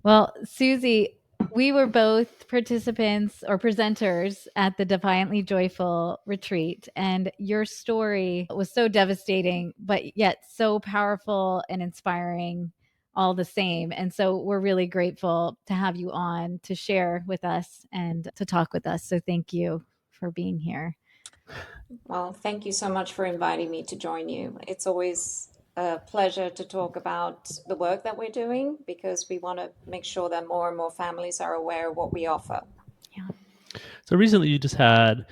Well, Suzie, we were both participants or presenters at the Defiantly Joyful retreat, and your story was so devastating, but yet so powerful and inspiring all the same. And so we're really grateful to have you on to share with us and to talk with us. So thank you for being here. Well, thank you so much for inviting me to join you. It's always a pleasure to talk about the work that we're doing because we want to make sure that more and more families are aware of what we offer. Yeah. So recently you just had,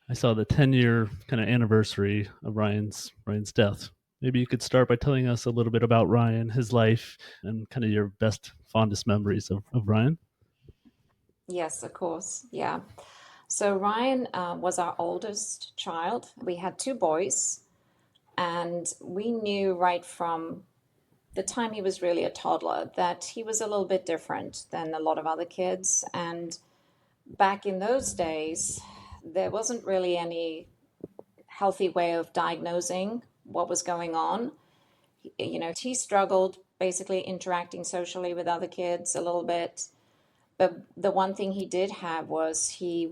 I saw the 10-year kind of anniversary of Ryan's death. Maybe you could start by telling us a little bit about Ryan, his life, and kind of your best, fondest memories of Ryan. Yes, of course. Yeah. So Ryan was our oldest child. We had two boys, and we knew right from the time he was really a toddler that he was a little bit different than a lot of other kids. And back in those days, there wasn't really any healthy way of diagnosing what was going on. You know, he struggled basically interacting socially with other kids a little bit. But the one thing he did have was he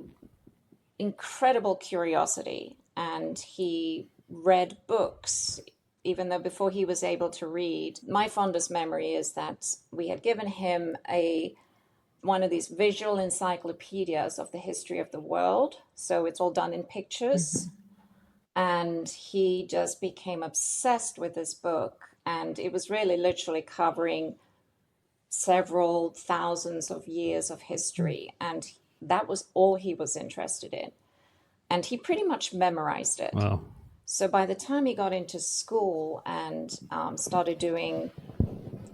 incredible curiosity, and he read books even though before he was able to read. My fondest memory is that we had given him a one of these visual encyclopedias of the history of the world, so it's all done in pictures. And he just became obsessed with this book, and it was really literally covering several thousands of years of history, and that was all he was interested in, and he pretty much memorized it. Wow. So by the time he got into school and started doing,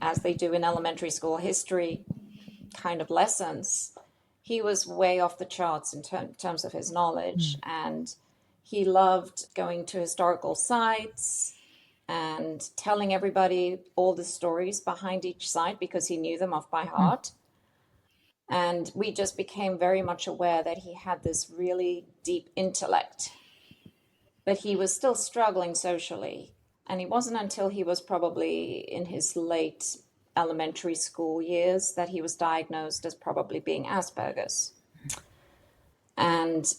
as they do in elementary school, history kind of lessons, he was way off the charts in terms of his knowledge. And he loved going to historical sites and telling everybody all the stories behind each site because he knew them off by heart. And we just became very much aware that he had this really deep intellect, but he was still struggling socially. And it wasn't until he was probably in his late elementary school years that he was diagnosed as probably being Asperger's. And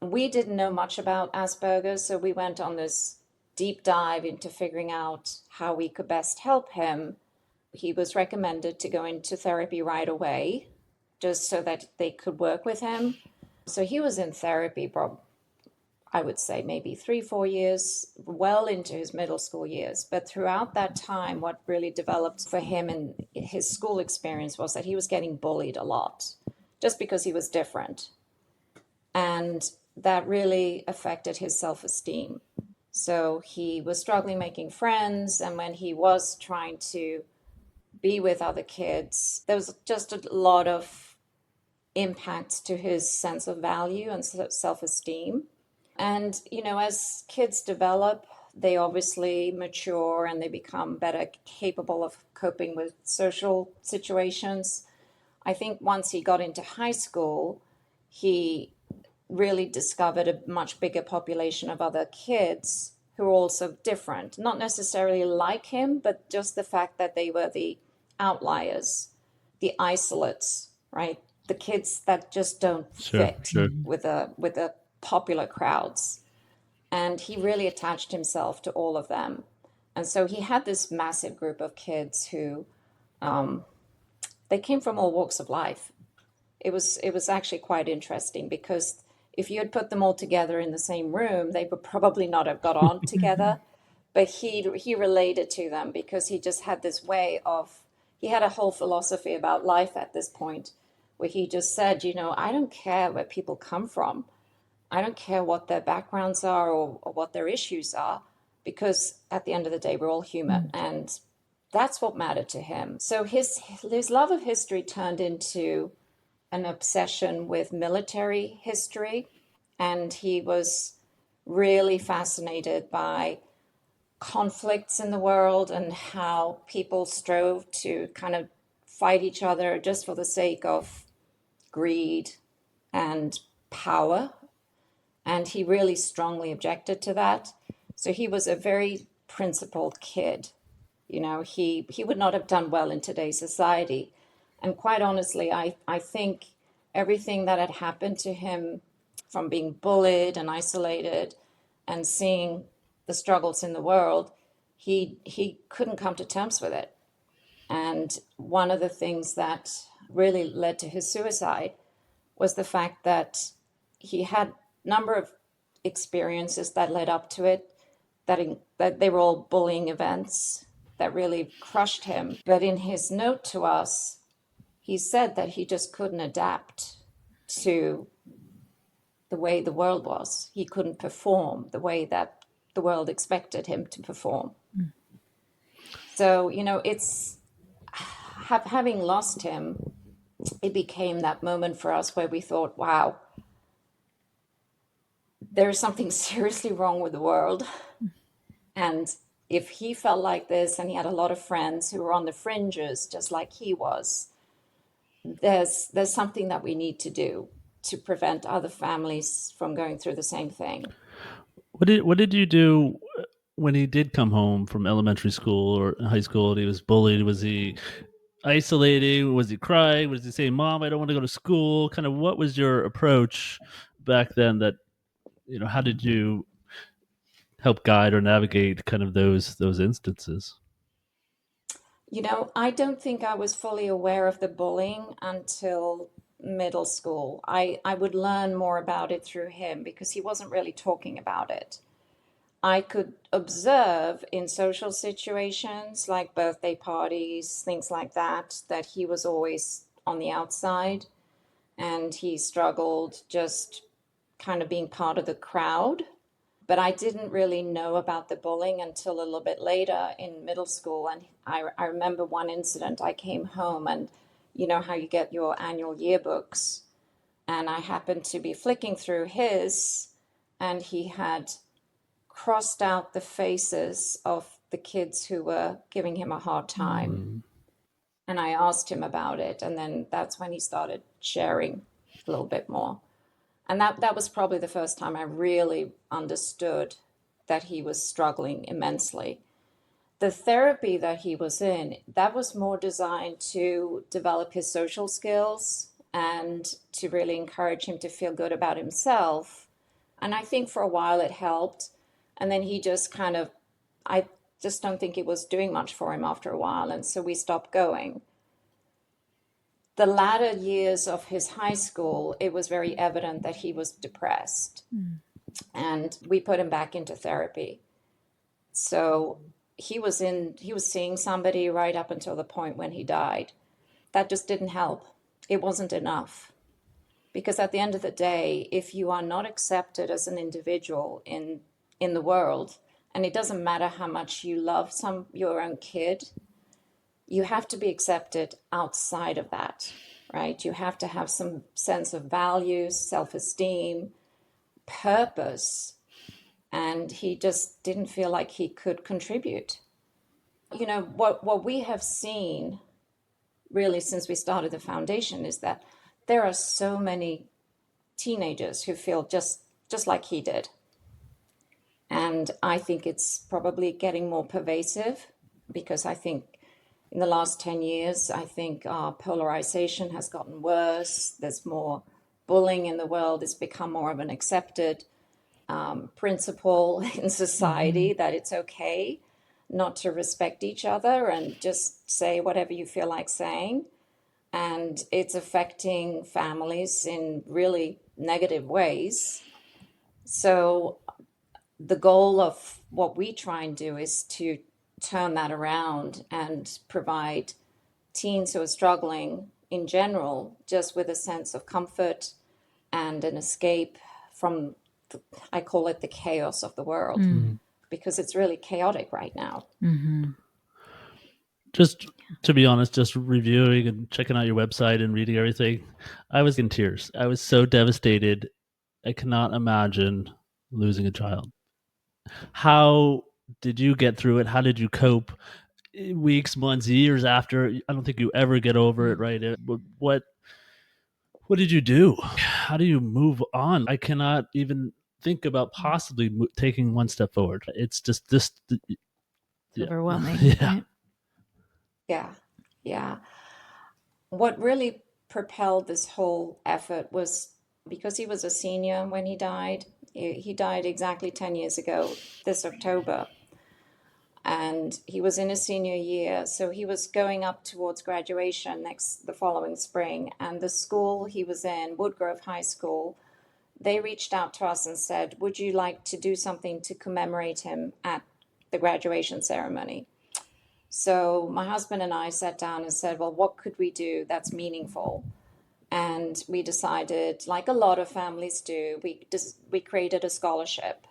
we didn't know much about Asperger's, so we went on this deep dive into figuring out how we could best help him. He was recommended to go into therapy right away, just so that they could work with him. So he was in therapy, I would say maybe 3-4 years, well into his middle school years. But throughout that time, what really developed for him in his school experience was that he was getting bullied a lot, just because he was different. And that really affected his self-esteem. So he was struggling making friends, and when he was trying to be with other kids, there was just a lot of impacts to his sense of value and self-esteem. And, you know, as kids develop, they obviously mature and they become better capable of coping with social situations. I think once he got into high school, he really discovered a much bigger population of other kids who were also different, not necessarily like him, but just the fact that they were the outliers, the isolates, right? The kids that just don't fit with the popular crowds. And he really attached himself to all of them. And so he had this massive group of kids who they came from all walks of life. It was actually quite interesting because if you had put them all together in the same room, they would probably not have got on together. But he related to them because he just had this way of, he had a whole philosophy about life at this point where he just said, you know, I don't care where people come from. I don't care what their backgrounds are or what their issues are, because at the end of the day, we're all human. And that's what mattered to him. So his love of history turned into an obsession with military history. And he was really fascinated by conflicts in the world and how people strove to kind of fight each other just for the sake of greed and power. And he really strongly objected to that. So he was a very principled kid. You know, he would not have done well in today's society, And quite honestly, I think everything that had happened to him, from being bullied and isolated and seeing the struggles in the world, he couldn't come to terms with it. And one of the things that really led to his suicide was the fact that he had a number of experiences that led up to it, that they were all bullying events that really crushed him. But in his note to us, he said that he just couldn't adapt to the way the world was. He couldn't perform the way that the world expected him to perform. So, it's having lost him, it became that moment for us where we thought, wow, there's something seriously wrong with the world. And if he felt like this, and he had a lot of friends who were on the fringes, just like he was, there's something that we need to do to prevent other families from going through the same thing. What did you do when he did come home from elementary school or high school and he was bullied? Was he isolating? Was he crying? Was he saying, "Mom, I don't want to go to school"? Kind of what was your approach back then? That how did you help guide or navigate kind of those instances? I don't think I was fully aware of the bullying until middle school. I would learn more about it through him because he wasn't really talking about it. I could observe in social situations like birthday parties, things like that, that he was always on the outside and he struggled just kind of being part of the crowd. But I didn't really know about the bullying until a little bit later in middle school. And I remember one incident. I came home, and you know how you get your annual yearbooks. And I happened to be flicking through his, and he had crossed out the faces of the kids who were giving him a hard time. And I asked him about it. And then that's when he started sharing a little bit more. And that was probably the first time I really understood that he was struggling immensely. The therapy that he was in, that was more designed to develop his social skills and to really encourage him to feel good about himself. And I think for a while it helped. And then he just I just don't think it was doing much for him after a while. And so we stopped going. The latter years of his high school, it was very evident that he was depressed. And we put him back into therapy. So he was seeing somebody right up until the point when he died. That just didn't help. It wasn't enough. Because at the end of the day, if you are not accepted as an individual in the world, and it doesn't matter how much you love your own kid, you have to be accepted outside of that, right? You have to have some sense of values, self-esteem, purpose. And he just didn't feel like he could contribute. What we have seen really since we started the foundation is that there are so many teenagers who feel just like he did. And I think it's probably getting more pervasive because I think in the last 10 years, I think our polarization has gotten worse. There's more bullying in the world. It's become more of an accepted principle in society that it's okay not to respect each other and just say whatever you feel like saying. And it's affecting families in really negative ways. So the goal of what we try and do is to turn that around and provide teens who are struggling in general just with a sense of comfort and an escape from, I call it the chaos of the world, because it's really chaotic right now. Just to be honest, just reviewing and checking out your website and reading everything, I was in tears. I was so devastated. I cannot imagine losing a child. How did you get through it? How did you cope? Weeks, months, years after, I don't think you ever get over it, right? What did you do? How do you move on? I cannot even think about possibly taking one step forward. It's just this. Overwhelming. Yeah. Right? Yeah. what really propelled this whole effort was because he was a senior when he died. He died exactly 10 years ago this October. And he was in his senior year, so he was going up towards graduation the following spring. And the school he was in, Woodgrove High School, they reached out to us and said, "Would you like to do something to commemorate him at the graduation ceremony?" So my husband and I sat down and said, "Well, what could we do that's meaningful?" And we decided, like a lot of families do, we created a scholarship.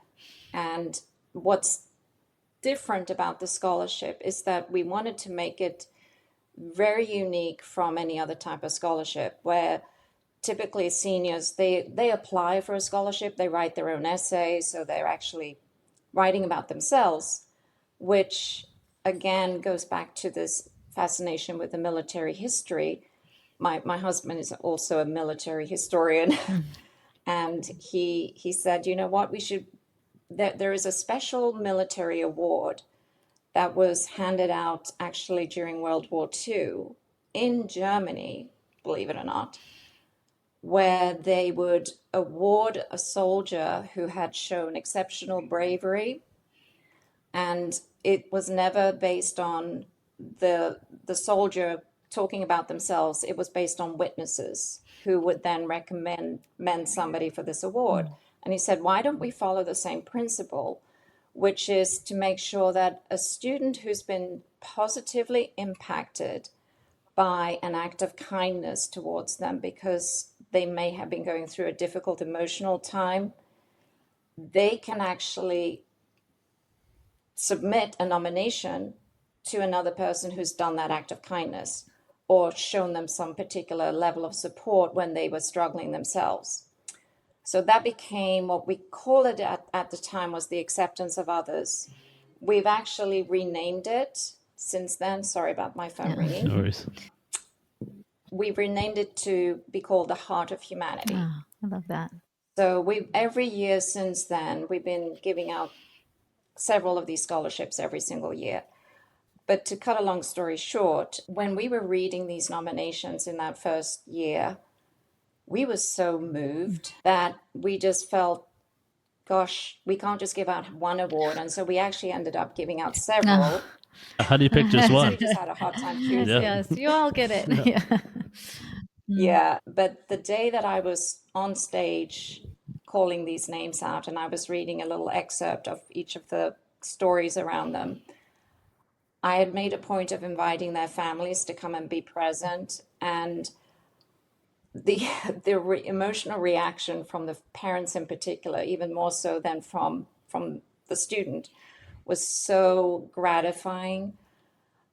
And what's different about the scholarship is that we wanted to make it very unique from any other type of scholarship, where typically seniors, they apply for a scholarship, they write their own essay, so they're actually writing about themselves, which again goes back to this fascination with the military history. My husband is also a military historian, and he said, "You know what, we should, there is a special military award that was handed out actually during World War II in Germany, believe it or not, where they would award a soldier who had shown exceptional bravery, and it was never based on the soldier talking about themselves. It was based on witnesses who would then recommend somebody for this award." And he said, "Why don't we follow the same principle, which is to make sure that a student who's been positively impacted by an act of kindness towards them because they may have been going through a difficult emotional time, they can actually submit a nomination to another person who's done that act of kindness or shown them some particular level of support when they were struggling themselves." So that became what we call it at the time was the acceptance of others. We've actually renamed it since then. Sorry about my phone ringing. No worries. We've renamed it to be called the Heart of Humanity. Oh, I love that. So every year since then, we've been giving out several of these scholarships every single year. But to cut a long story short, when we were reading these nominations in that first year, we were so moved that we just felt, gosh, we can't just give out one award. And so we actually ended up giving out several. How do you pick just We one? just had a hard time Yes, choosing. yes, you all get it. Yeah. Yeah. Yeah, but the day that I was on stage calling these names out and I was reading a little excerpt of each of the stories around them, I had made a point of inviting their families to come and be present. And the emotional reaction from the parents in particular, even more so than from the student, was so gratifying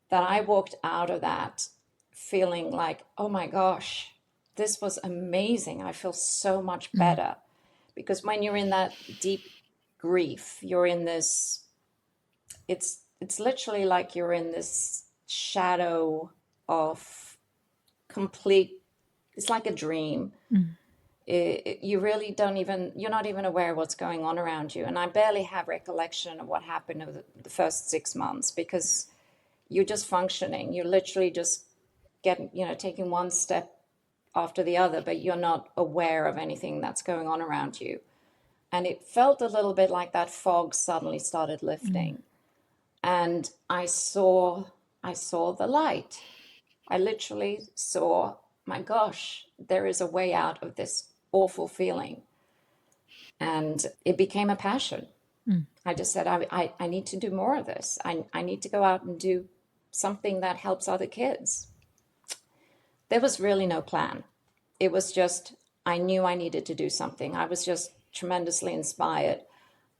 that I walked out of that feeling like, oh my gosh, this was amazing. I feel so much better. Because when you're in that deep grief, you're in this, it's literally like you're in this shadow of complete, it's like a dream. You really don't even, you're not even aware of what's going on around you. And I barely have recollection of what happened over the first 6 months because you're just functioning. You're literally just taking one step after the other, but you're not aware of anything that's going on around you. And it felt a little bit like that fog suddenly started lifting. And I saw the light. I literally saw, my gosh, there is a way out of this awful feeling. And it became a passion. I just said, I need to do more of this. I need to go out and do something that helps other kids. There was really no plan. It was just, I knew I needed to do something. I was just tremendously inspired.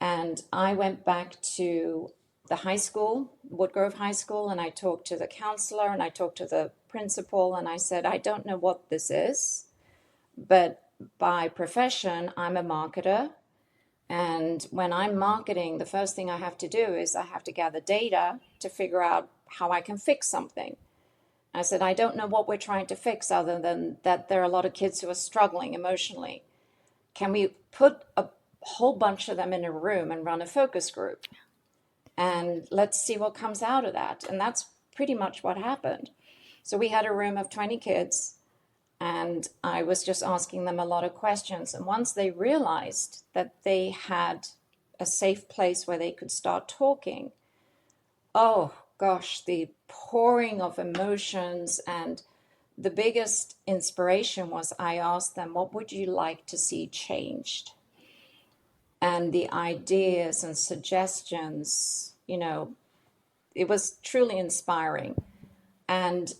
And I went back to the high school, Woodgrove High School, and I talked to the counselor and I talked to the principal and I said, I don't know what this is, but by profession, I'm a marketer. And when I'm marketing, the first thing I have to do is I have to gather data to figure out how I can fix something. I said, I don't know what we're trying to fix other than that there are a lot of kids who are struggling emotionally. Can we put a whole bunch of them in a room and run a focus group? And let's see what comes out of that. And that's pretty much what happened. So we had a room of 20 kids, and I was just asking them a lot of questions. And once they realized that they had a safe place where they could start talking, oh gosh, the pouring of emotions. And the biggest inspiration was I asked them, what would you like to see changed? And the ideas and suggestions, it was truly inspiring. And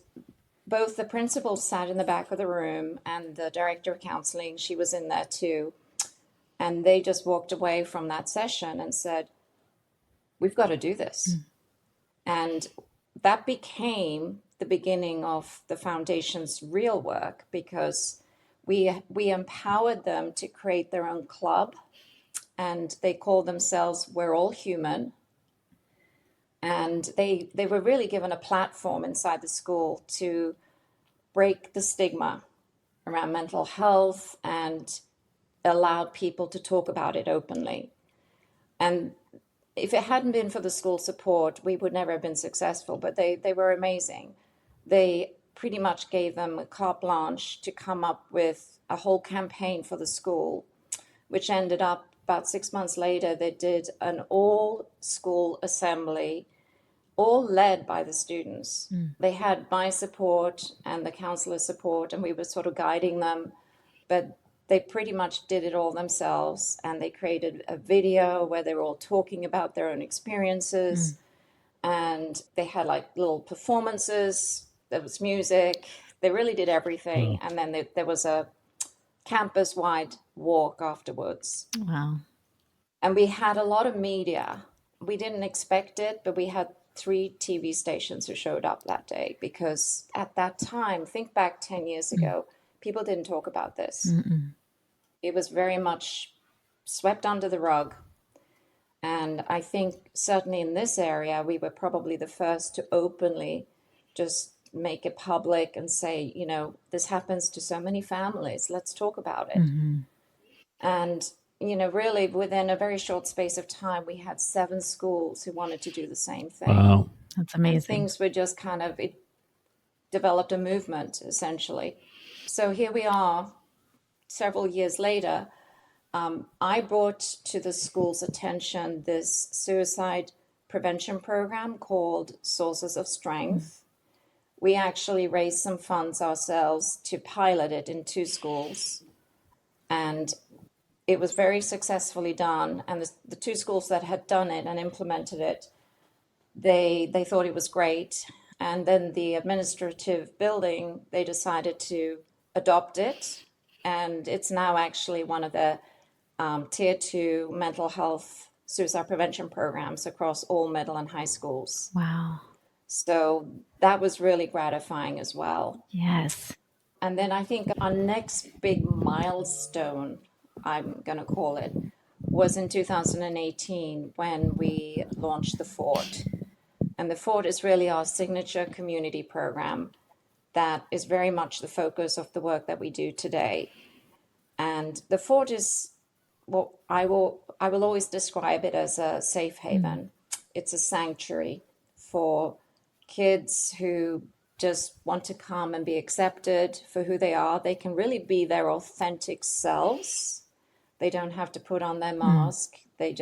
both the principal sat in the back of the room and the director of counseling, she was in there too. And they just walked away from that session and said, we've got to do this. And that became the beginning of the foundation's real work, because we empowered them to create their own club, and they call themselves We're All Human. And they were really given a platform inside the school to break the stigma around mental health and allow people to talk about it openly. And if it hadn't been for the school support, we would never have been successful, but they were amazing. They pretty much gave them a carte blanche to come up with a whole campaign for the school, which ended up about 6 months later, they did an all school assembly, all led by the students. They had my support and the counselor's support, and we were sort of guiding them, but they pretty much did it all themselves. And they created a video where they were all talking about their own experiences. And they had like little performances, there was music, they really did everything. And then there was a campus-wide walk afterwards. Wow. And we had a lot of media. We didn't expect it, but we had 3 TV stations who showed up that day, because at that time, think back 10 years ago, people didn't talk about this. It was very much swept under the rug. And I think certainly in this area, we were probably the first to openly just make it public and say, this happens to so many families. Let's talk about it. And, really within a very short space of time, we had 7 schools who wanted to do the same thing. Wow. That's amazing. And things were just it developed a movement, essentially. So here we are, several years later. I brought to the school's attention this suicide prevention program called Sources of Strength. We actually raised some funds ourselves to pilot it in 2 schools, and it was very successfully done. And the 2 schools that had done it and implemented it, they thought it was great. And then the administrative building, they decided to adopt it, and it's now actually one of the tier 2 mental health suicide prevention programs across all middle and high schools. Wow. So that was really gratifying as well. Yes. And then I think our next big milestone, I'm going to call it, was in 2018 when we launched the Fort. And the Fort is really our signature community program that is very much the focus of the work that we do today. And the Fort is what I will always describe it as a safe haven. It's a sanctuary for kids who just want to come and be accepted for who they are. They can really be their authentic selves. They don't have to put on their mask. They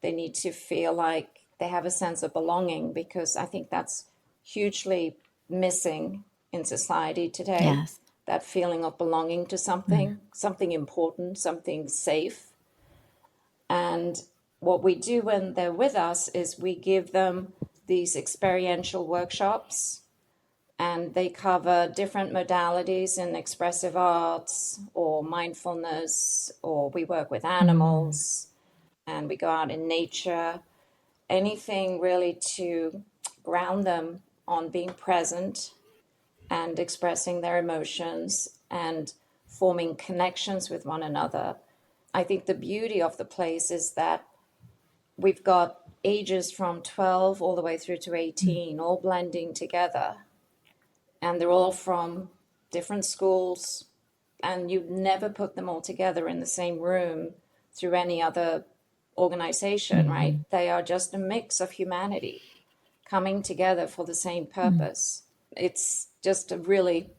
need to feel like they have a sense of belonging, because I think that's hugely missing in society today. Yes. That feeling of belonging to something, something important, something safe. And what we do when they're with us is we give them these experiential workshops, and they cover different modalities in expressive arts or mindfulness, or we work with animals and we go out in nature, anything really to ground them on being present and expressing their emotions and forming connections with one another. I think the beauty of the place is that we've got ages from 12 all the way through to 18, all blending together. And they're all from different schools, and you'd never put them all together in the same room through any other organization, right? They are just a mix of humanity coming together for the same purpose. it's just a really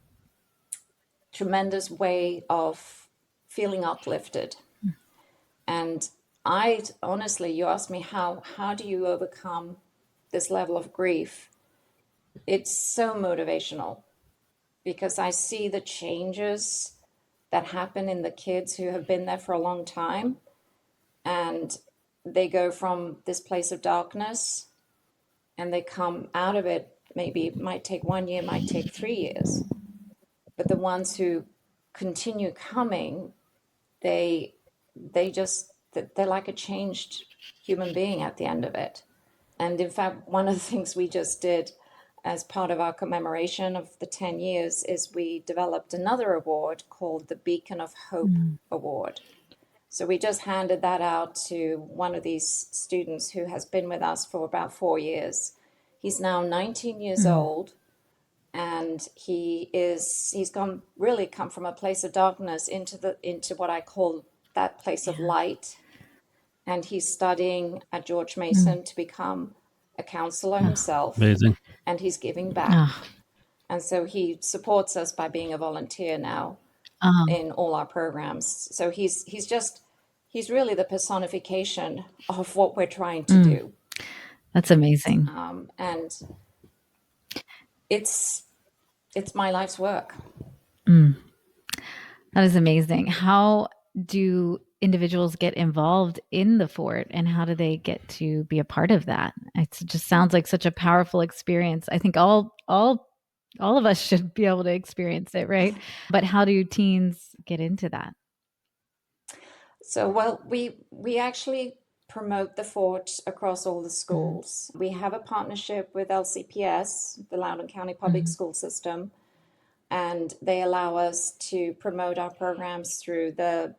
tremendous way of feeling uplifted. And I honestly, you asked me how do you overcome this level of grief? It's so motivational because I see the changes that happen in the kids who have been there for a long time, and they go from this place of darkness and they come out of it. Maybe it might take 1 year, might take 3 years, but the ones who continue coming, they just, they're like a changed human being at the end of it. And in fact, one of the things we just did as part of our commemoration of the 10 years is we developed another award called the Beacon of Hope Award. So we just handed that out to one of these students who has been with us for about 4 years. He's now 19 years old, and he's come from a place of darkness into what I call that place of light. And he's studying at George Mason to become a counselor himself. Amazing. And he's giving back. And so he supports us by being a volunteer now in all our programs. So he's really the personification of what we're trying to do. That's amazing. And it's my life's work. That is amazing. How do individuals get involved in the fort, and how do they get to be a part of that? It just sounds like such a powerful experience. I think all of us should be able to experience it, right? But how do teens get into that? So, well, we actually promote the fort across all the schools. We have a partnership with LCPS, the Loudoun County Public School System, and they allow us to promote our programs through their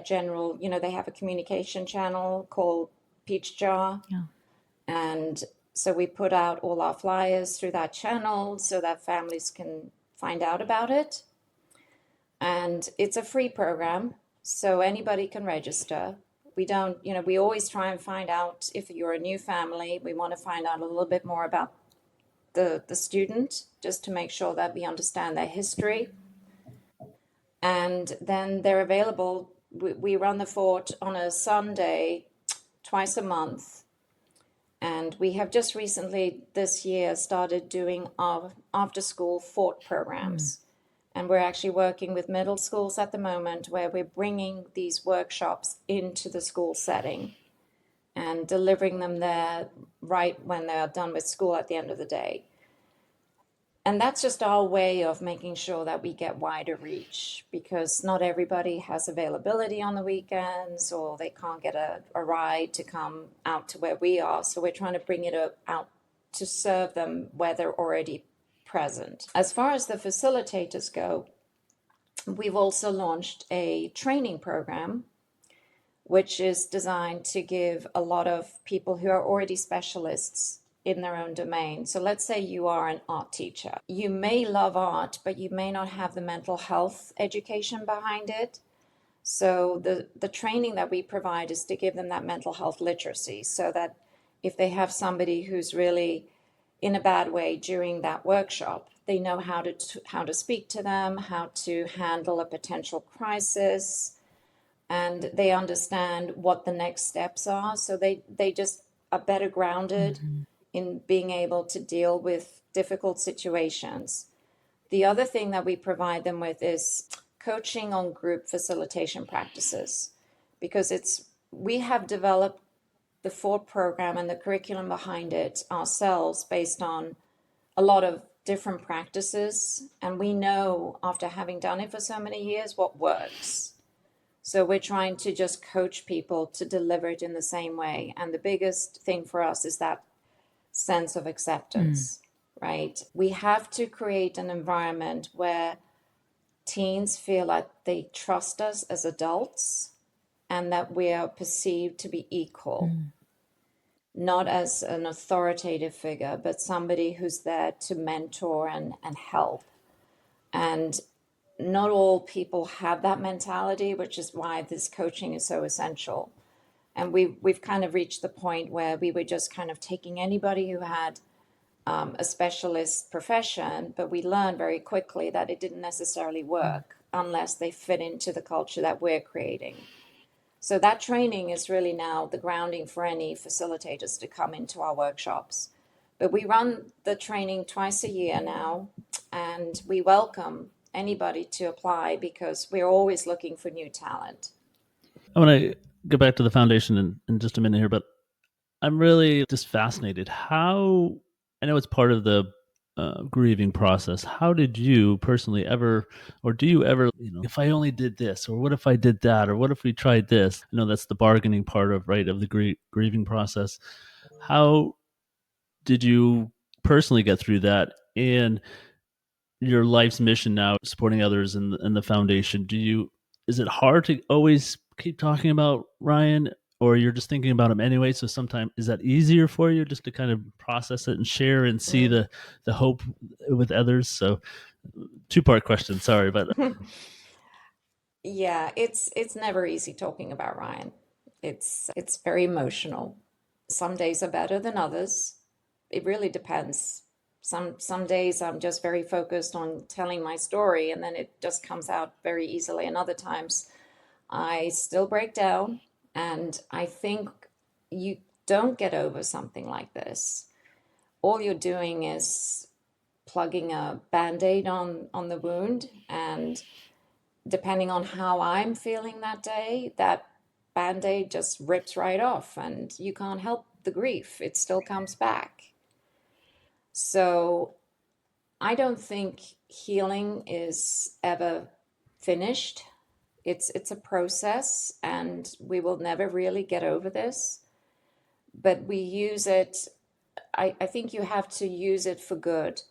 general, they have a communication channel called Peach Jar. Yeah. And so we put out all our flyers through that channel so that families can find out about it. And it's a free program, so anybody can register. We don't, we always try and find out if you're a new family, we want to find out a little bit more about the student, just to make sure that we understand their history. And then they're available. We run the fort on a Sunday twice a month. And we have just recently this year started doing our after school fort programs. And we're actually working with middle schools at the moment where we're bringing these workshops into the school setting and delivering them there right when they're done with school at the end of the day. And that's just our way of making sure that we get wider reach, because not everybody has availability on the weekends, or they can't get a ride to come out to where we are. So we're trying to bring it out to serve them where they're already present. As far as the facilitators go, we've also launched a training program, which is designed to give a lot of people who are already specialists in their own domain. So let's say you are an art teacher. You may love art, but you may not have the mental health education behind it. So the training that we provide is to give them that mental health literacy, so that if they have somebody who's really in a bad way during that workshop, they know how to speak to them, how to handle a potential crisis, and they understand what the next steps are. So they just are better grounded in being able to deal with difficult situations. The other thing that we provide them with is coaching on group facilitation practices, because we have developed the FORT program and the curriculum behind it ourselves based on a lot of different practices, and we know after having done it for so many years what works. So we're trying to just coach people to deliver it in the same way. And the biggest thing for us is that sense of acceptance, right? We have to create an environment where teens feel like they trust us as adults and that we are perceived to be equal, not as an authoritative figure, but somebody who's there to mentor and help. And not all people have that mentality, which is why this coaching is so essential. And we've kind of reached the point where we were just kind of taking anybody who had a specialist profession, but we learned very quickly that it didn't necessarily work unless they fit into the culture that we're creating. So that training is really now the grounding for any facilitators to come into our workshops. But we run the training twice a year now, and we welcome anybody to apply because we're always looking for new talent. I want to go back to the foundation in just a minute here, but I'm really just fascinated. How, I know it's part of the grieving process. How did you personally ever, or do you ever, if I only did this, or what if I did that, or what if we tried this? I know that's the bargaining part of the grieving process. How did you personally get through that? And your life's mission now, supporting others in the foundation, is it hard to always keep talking about Ryan, or you're just thinking about him anyway? So sometimes, is that easier for you just to kind of process it and share and see the hope with others? So two-part question, sorry, but Yeah, it's never easy talking about Ryan. It's very emotional. Some days are better than others. It really depends. Some days I'm just very focused on telling my story and then it just comes out very easily. And other times I still break down, and I think you don't get over something like this. All you're doing is plugging a band-aid on the wound, and depending on how I'm feeling that day, that band-aid just rips right off and you can't help the grief. It still comes back. So I don't think healing is ever finished. It's a process, and we will never really get over this. But we use it, I think you have to use it for good,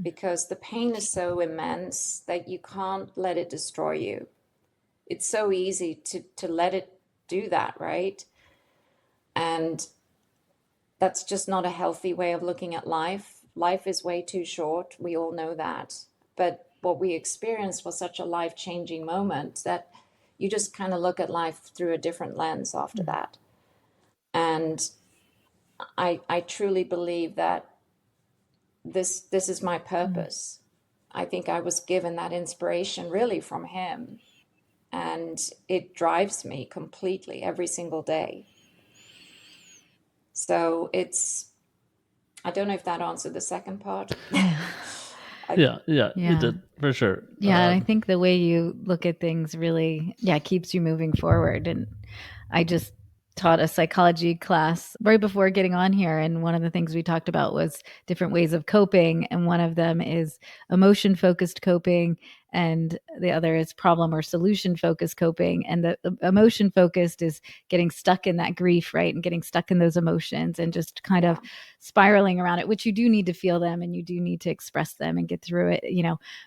because the pain is so immense that you can't let it destroy you. It's so easy to let it do that, right? And that's just not a healthy way of looking at life. Life is way too short. We all know that. But what we experienced was such a life-changing moment that you just kind of look at life through a different lens after that. And I truly believe that this is my purpose. I think I was given that inspiration really from him, and it drives me completely every single day. So I don't know if that answered the second part. yeah, Yeah. you did for sure. Yeah, and I think the way you look at things really, keeps you moving forward. And I just taught a psychology class right before getting on here, and one of the things we talked about was different ways of coping, and one of them is emotion focused coping, and the other is problem or solution focused coping. And the emotion focused is getting stuck in that grief, right, and getting stuck in those emotions and just kind of spiraling around it, which you do need to feel them and you do need to express them and get through it.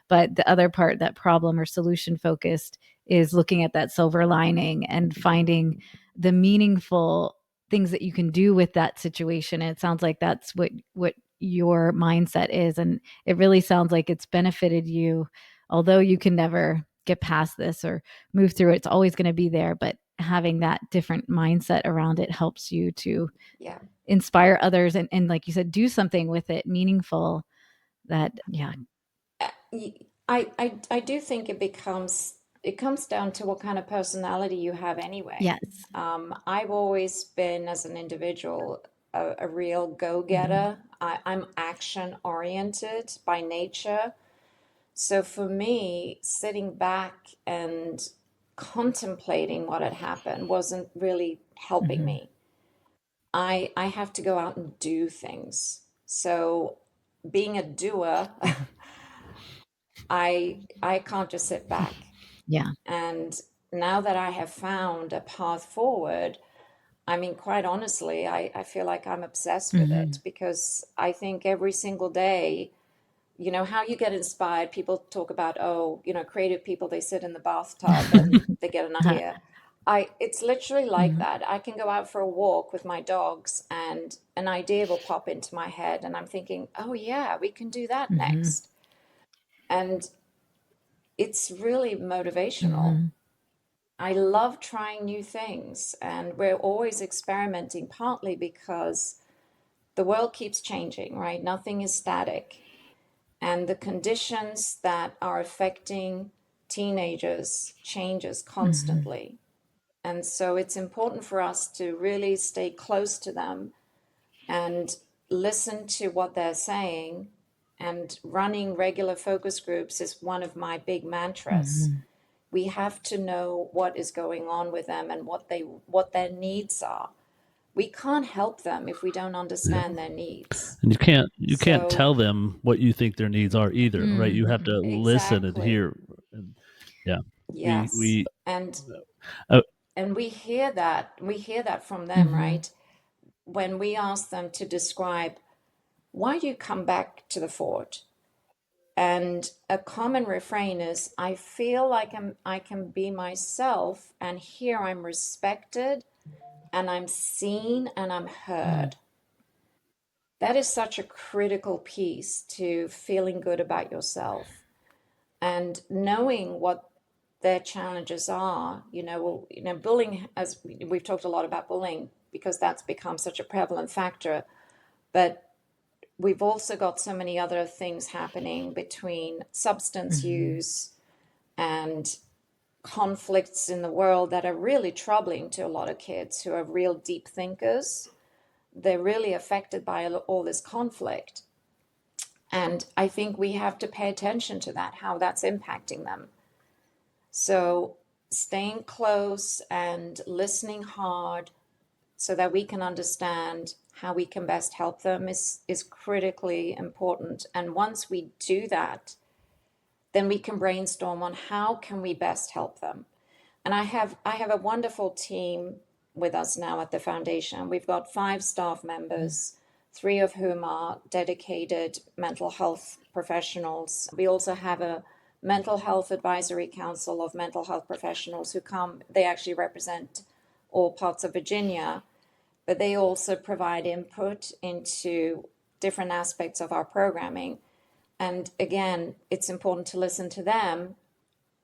But the other part, that problem or solution focused, is looking at that silver lining and finding the meaningful things that you can do with that situation. And it sounds like that's what your mindset is, and it really sounds like it's benefited you. Although you can never get past this or move through it, it's always going to be there, but having that different mindset around it helps you to inspire others, and like you said, do something with it meaningful. I do think it comes down to what kind of personality you have anyway. Yes. I've always been, as an individual, a real go-getter. I'm action oriented by nature. So for me, sitting back and contemplating what had happened wasn't really helping me. I have to go out and do things. So being a doer, I can't just sit back. Yeah. And now that I have found a path forward, I mean, quite honestly, I feel like I'm obsessed with it, because I think every single day, how you get inspired. People talk about, creative people, they sit in the bathtub and they get an idea. It's literally like that. I can go out for a walk with my dogs and an idea will pop into my head and I'm thinking, oh yeah, we can do that next. And it's really motivational. I love trying new things, and we're always experimenting, partly because the world keeps changing, right? Nothing is static. And the conditions that are affecting teenagers changes constantly. And so it's important for us to really stay close to them and listen to what they're saying. And running regular focus groups is one of my big mantras. We have to know what is going on with them and what their needs are. We can't help them if we don't understand their needs. And you can't So tell them what you think their needs are either, right? You have to listen and exactly. hear. And yeah, Yes. we Uh, uh, and we hear that from them, Mm-hmm. right? When we ask them to describe, why do you come back to the fort? And a common refrain is, I feel like I can be myself, and here I'm respected, and I'm seen, and I'm heard. That is such a critical piece to feeling good about yourself and knowing what their challenges are. Bullying, as we've talked a lot about bullying because that's become such a prevalent factor, but we've also got so many other things happening between substance use and conflicts in the world that are really troubling to a lot of kids who are real deep thinkers. They're really affected by all this conflict. And I think we have to pay attention to that, how that's impacting them. So staying close and listening hard so that we can understand how we can best help them is critically important. And once we do that, then we can brainstorm on how can we best help them. And I have a wonderful team with us now at the foundation. We've got 5 staff members, 3 of whom are dedicated mental health professionals. We also have a mental health advisory council of mental health professionals who come. They actually represent all parts of Virginia, but they also provide input into different aspects of our programming. And again, it's important to listen to them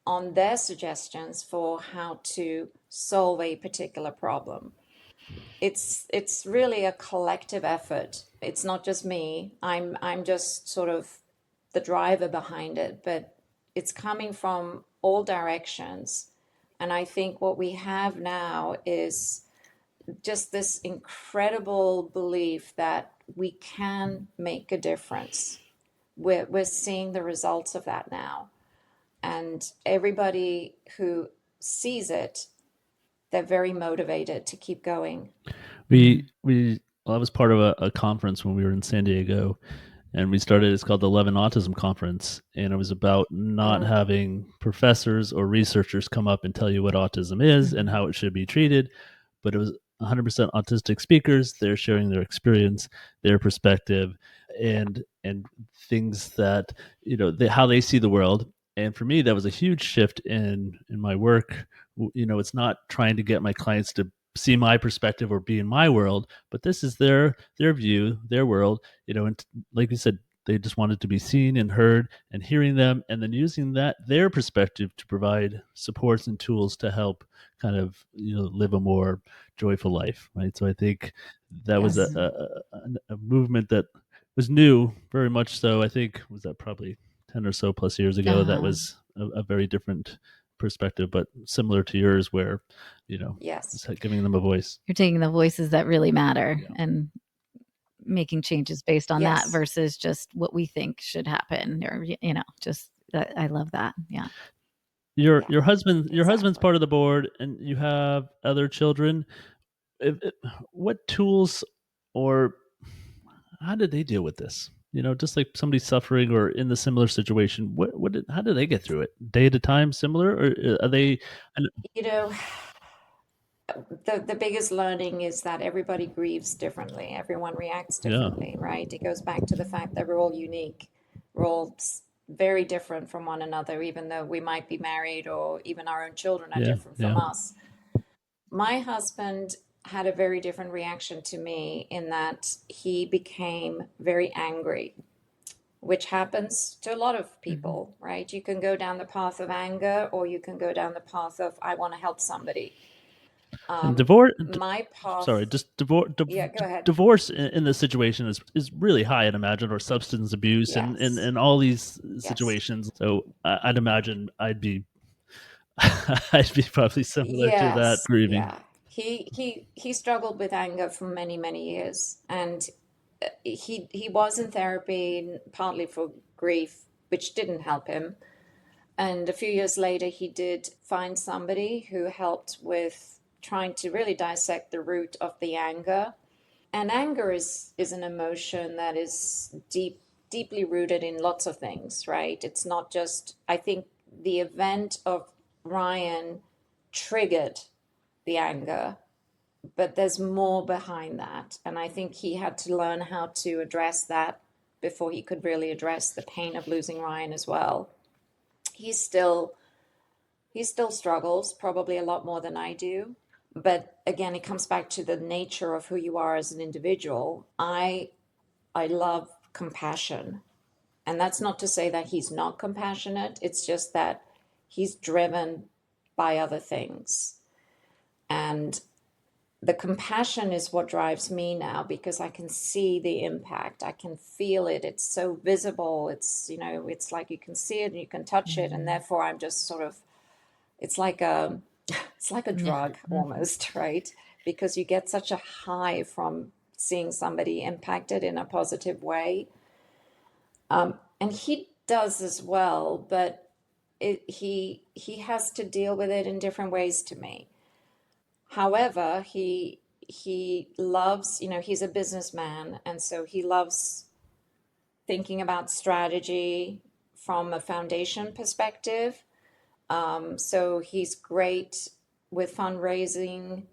on their suggestions for how to solve a particular problem. It's really a collective effort. It's not just me. I'm just sort of the driver behind it, but it's coming from all directions. And I think what we have now is just this incredible belief that we can make a difference. We're seeing the results of that now. And everybody who sees it, they're very motivated to keep going. I was part of a conference when we were in San Diego, and we started. It's called the 11 Autism Conference, and it was about not having professors or researchers come up and tell you what autism is and how it should be treated, but it was 100% autistic speakers. They're sharing their experience, their perspective, and things that how they see the world. And for me, that was a huge shift in my work. It's not trying to get my clients to see my perspective or be in my world, but this is their view, their world. And like you said, they just wanted to be seen and heard, and hearing them and then using their perspective to provide supports and tools to help kind of live a more joyful life, right? So I think that was Yes. a movement that was new, very much so. I think was that probably 10 or so plus years ago. That was a very different perspective, but similar to yours, where Yes. it's giving them a voice. You're taking the voices that really matter and making changes based on that Yes. versus just what we think should happen, or just that. I love that. Yeah. Your Yeah. husband's Exactly. part of the board, and you have other children. What tools, or how did they deal with this? Just like somebody suffering or in the similar situation, how do they get through it? Day at a time, similar, or are they? You know, the biggest learning is that everybody grieves differently. Everyone reacts Yeah, differently, right? It goes back to the fact that we're all unique. We're all very different from one another, even though we might be married or even our own children are yeah, different from yeah. us. My husband had a very different reaction to me in that he became very angry, which happens to a lot of people, right? You can go down the path of anger or you can go down the path of, I want to help somebody. And divorce, My sorry, path, just divorce, yeah, go ahead. divorce in this situation is really high, I'd imagine, or substance abuse Yes, and all these yes. situations. So I'd imagine I'd be I'd be probably similar to that Yes, grieving. yeah. He struggled with anger for many, many years, and he was in therapy partly for grief, which didn't help him. And a few years later, he did find somebody who helped with trying to really dissect the root of the anger. And anger is an emotion that is deeply rooted in lots of things, right? It's not just, I think the event of Ryan triggered the anger, but there's more behind that. And I think he had to learn how to address that before he could really address the pain of losing Ryan as well. He's still he still struggles, probably a lot more than I do. But again, it comes back to the nature of who you are as an individual. I love compassion. And that's not to say that he's not compassionate. It's just that he's driven by other things. And the compassion is what drives me now because I can see the impact. I can feel it. It's so visible. It's like you can see it and you can touch it. And therefore I'm just sort of, it's like a, it's like a Yeah. drug almost, right? Because you get such a high from seeing somebody impacted in a positive way. And he does as well, but he has to deal with it in different ways to me. However, he loves, he's a businessman, and so he loves thinking about strategy from a foundation perspective. So he's great with fundraising,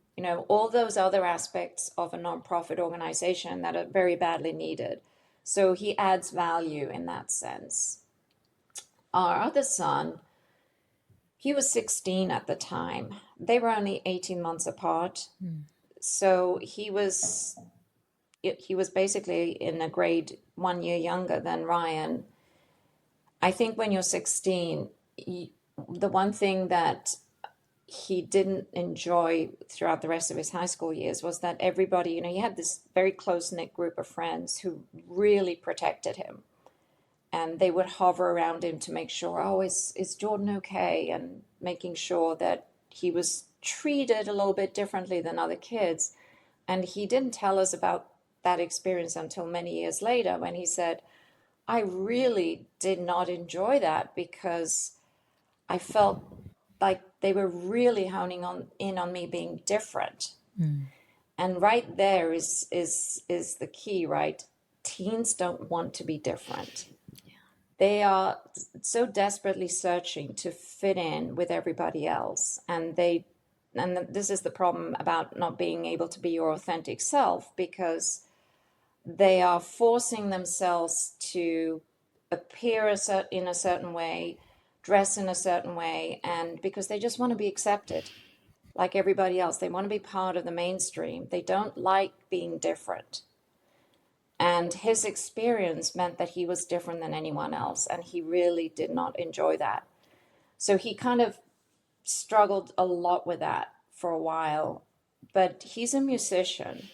all those other aspects of a nonprofit organization that are very badly needed. So he adds value in that sense. Our other son, he was 16 at the time. They were only 18 months apart. So he was basically in a grade 1 year younger than Ryan. I think when you're 16, the one thing that he didn't enjoy throughout the rest of his high school years was that everybody, he had this very close knit group of friends who really protected him. And they would hover around him to make sure, oh, is Jordan okay? And making sure that he was treated a little bit differently than other kids. And he didn't tell us about that experience until many years later when he said, I really did not enjoy that because I felt like they were really honing in on me being different. And right there is the key, right? Teens don't want to be different. They are so desperately searching to fit in with everybody else, and this is the problem about not being able to be your authentic self, because they are forcing themselves to appear in a certain way, dress in a certain way, and because they just want to be accepted like everybody else. They want to be part of the mainstream. They don't like being different. And his experience meant that he was different than anyone else, and he really did not enjoy that. So he kind of struggled a lot with that for a while. But he's a musician.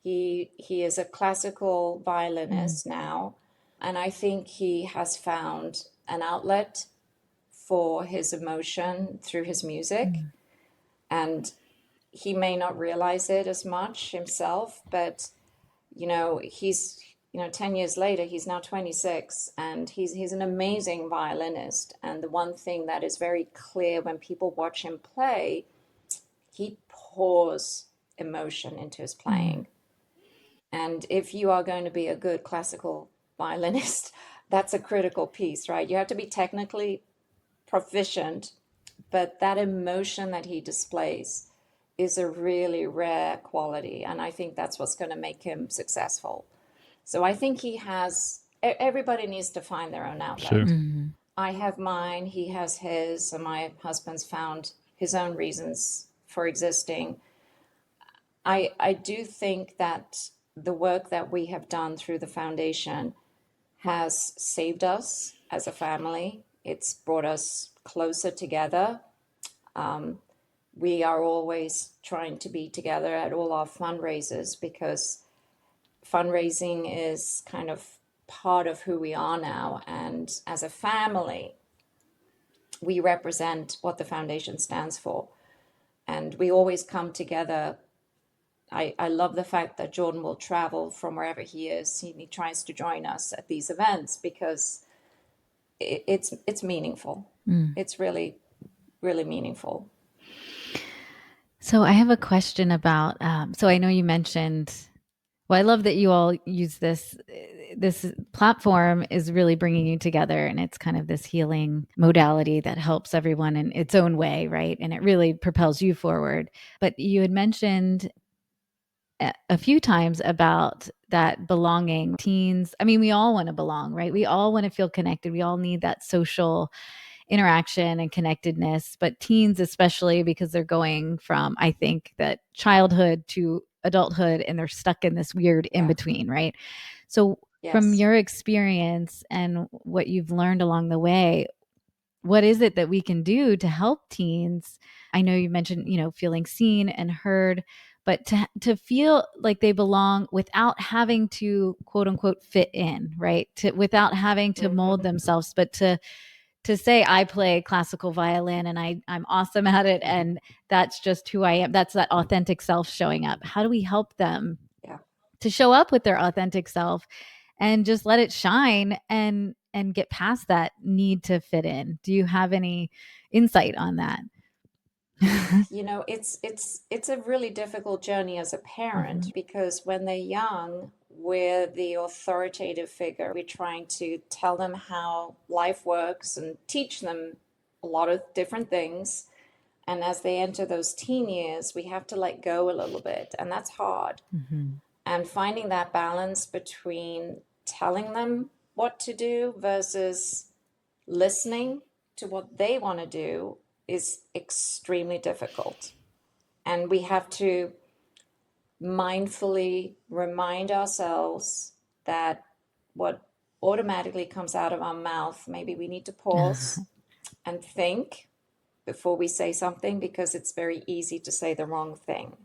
He is a classical violinist now, and I think he has found an outlet for his emotion through his music. And he may not realize it as much himself, but he's 10 years later, he's now 26, and he's an amazing violinist. And the one thing that is very clear when people watch him play, he pours emotion into his playing. And if you are going to be a good classical violinist, that's a critical piece, right? You have to be technically proficient, but that emotion that he displays is a really rare quality. And I think that's what's going to make him successful. So I think everybody needs to find their own outlet. Sure. I have mine, he has his, and my husband's found his own reasons for existing. I do think that the work that we have done through the foundation has saved us as a family. It's brought us closer together. we are always trying to be together at all our fundraisers, because fundraising is kind of part of who we are now. And as a family, we represent what the foundation stands for. And we always come together. I love the fact that Jordan will travel from wherever he is. He tries to join us at these events because it's meaningful. It's really, really meaningful. So I have a question about, so I know you mentioned, well, I love that you all use this platform is really bringing you together, and it's kind of this healing modality that helps everyone in its own way, right? And it really propels you forward. But you had mentioned a few times about that belonging. Teens, I mean, we all want to belong, right? We all want to feel connected. We all need that social interaction and connectedness, but teens especially, because they're going from, I think, that childhood to adulthood, and they're stuck in this weird in between, right? So from Yes. your experience and what you've learned along the way, what is it that we can do to help teens? I know you mentioned, feeling seen and heard, but to feel like they belong without having to quote unquote fit in, right? Without having to mold themselves, but to say I play classical violin and I'm awesome at it, and that's just who I am. That's that authentic self showing up. How do we help them to show up with their authentic self and just let it shine and get past that need to fit in? Do you have any insight on that? It's a really difficult journey as a parent, because when they're young, we're the authoritative figure. We're trying to tell them how life works and teach them a lot of different things. And as they enter those teen years, we have to let go a little bit, and that's hard. And finding that balance between telling them what to do versus listening to what they want to do is extremely difficult. And we have to mindfully remind ourselves that what automatically comes out of our mouth, maybe we need to pause and think before we say something, because it's very easy to say the wrong thing.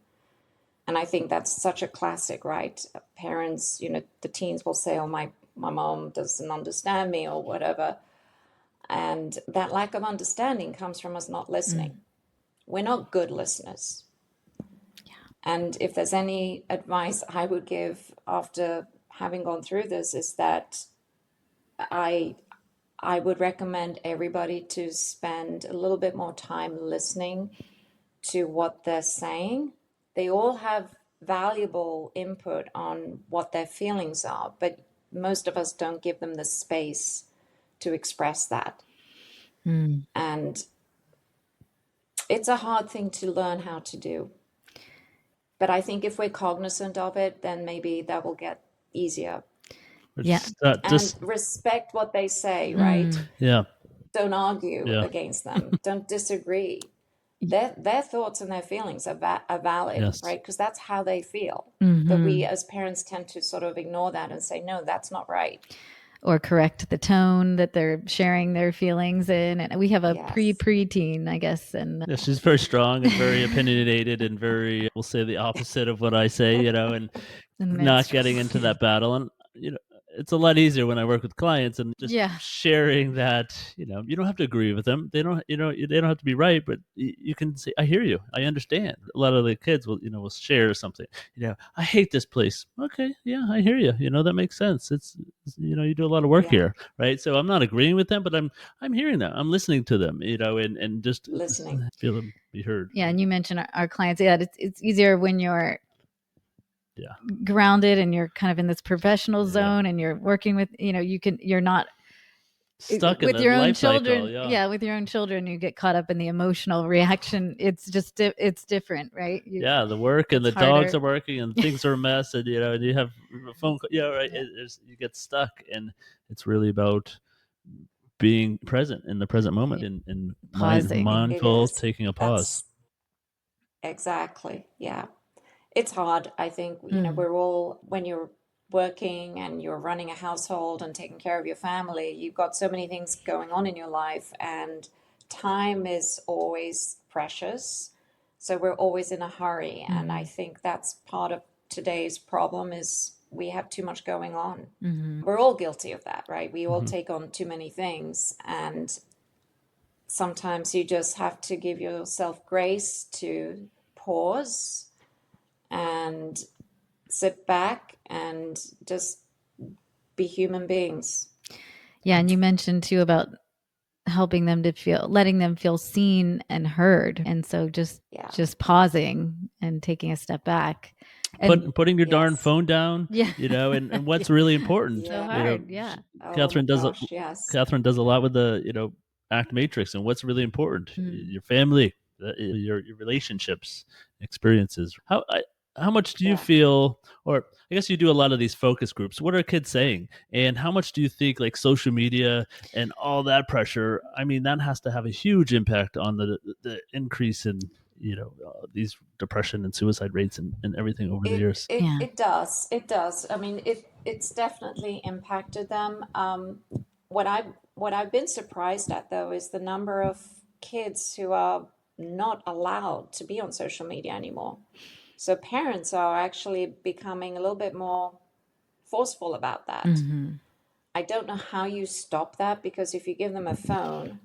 And I think that's such a classic, right? Parents, the teens will say, oh, my mom doesn't understand me or whatever. And that lack of understanding comes from us not listening. We're not good listeners. And if there's any advice I would give after having gone through this, is that I would recommend everybody to spend a little bit more time listening to what they're saying. They all have valuable input on what their feelings are, but most of us don't give them the space to express that. And it's a hard thing to learn how to do. But I think if we're cognizant of it, then maybe that will get easier. And respect what they say, right? Yeah. Don't argue against them. Don't disagree. Their thoughts and their feelings are valid, right? Because that's how they feel. But we as parents tend to sort of ignore that and say, no, that's not right. Or correct the tone that they're sharing their feelings in. And we have a preteen, I guess. And she's very strong and very opinionated and very, we'll say the opposite of what I say, and not getting into that battle. And, it's a lot easier when I work with clients and just sharing that, you don't have to agree with them. They don't, they don't have to be right, but you can say, I hear you. I understand. A lot of the kids will share something, I hate this place. Okay. Yeah, I hear you. That makes sense. It's, you do a lot of work here. Right. So I'm not agreeing with them, but I'm hearing them. I'm listening to them, and just listening, feel them be heard. Yeah. And you mentioned our clients. Yeah. It's easier when you're grounded and you're kind of in this professional zone and you're working with, you're not stuck with in your the own life children. Cycle, with your own children, you get caught up in the emotional reaction. It's just, it's different, right? The work and the harder. Dogs are working and things are a mess, and and you have a phone call. Right. You get stuck, and it's really about being present in the present moment and mindful, taking a pause. Exactly. Yeah. It's hard. I think, we're all, when you're working and you're running a household and taking care of your family, you've got so many things going on in your life, and time is always precious. So we're always in a hurry. And I think that's part of today's problem is we have too much going on. We're all guilty of that, right? We all take on too many things. And sometimes you just have to give yourself grace to pause and sit back and just be human beings. Yeah. And you mentioned too about helping them to feel, letting them feel seen and heard. And so just pausing and taking a step back. And Putting your darn Yes. phone down, yeah, and what's really important. so Yeah. hard. Yeah. Oh Catherine my does gosh, yes. Catherine does a lot with the act matrix, and what's really important: your family, your relationships, experiences. How much do you feel, or I guess you do a lot of these focus groups? What are kids saying, and how much do you think like social media and all that pressure? I mean, that has to have a huge impact on the increase in these depression and suicide rates and everything over the years. It does. I mean, it's definitely impacted them. What I've been surprised at though is the number of kids who are not allowed to be on social media anymore. So parents are actually becoming a little bit more forceful about that. I don't know how you stop that, because if you give them a phone,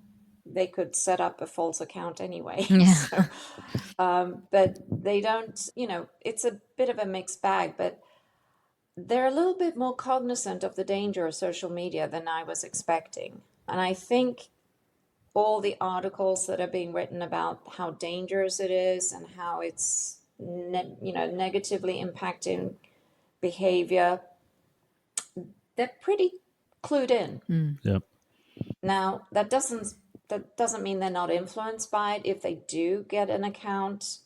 they could set up a false account anyway. Yeah. But they don't, it's a bit of a mixed bag, but they're a little bit more cognizant of the danger of social media than I was expecting. And I think all the articles that are being written about how dangerous it is and how it's negatively impacting behavior, they're pretty clued in. Yep. Now, that doesn't mean they're not influenced by it if they do get an account,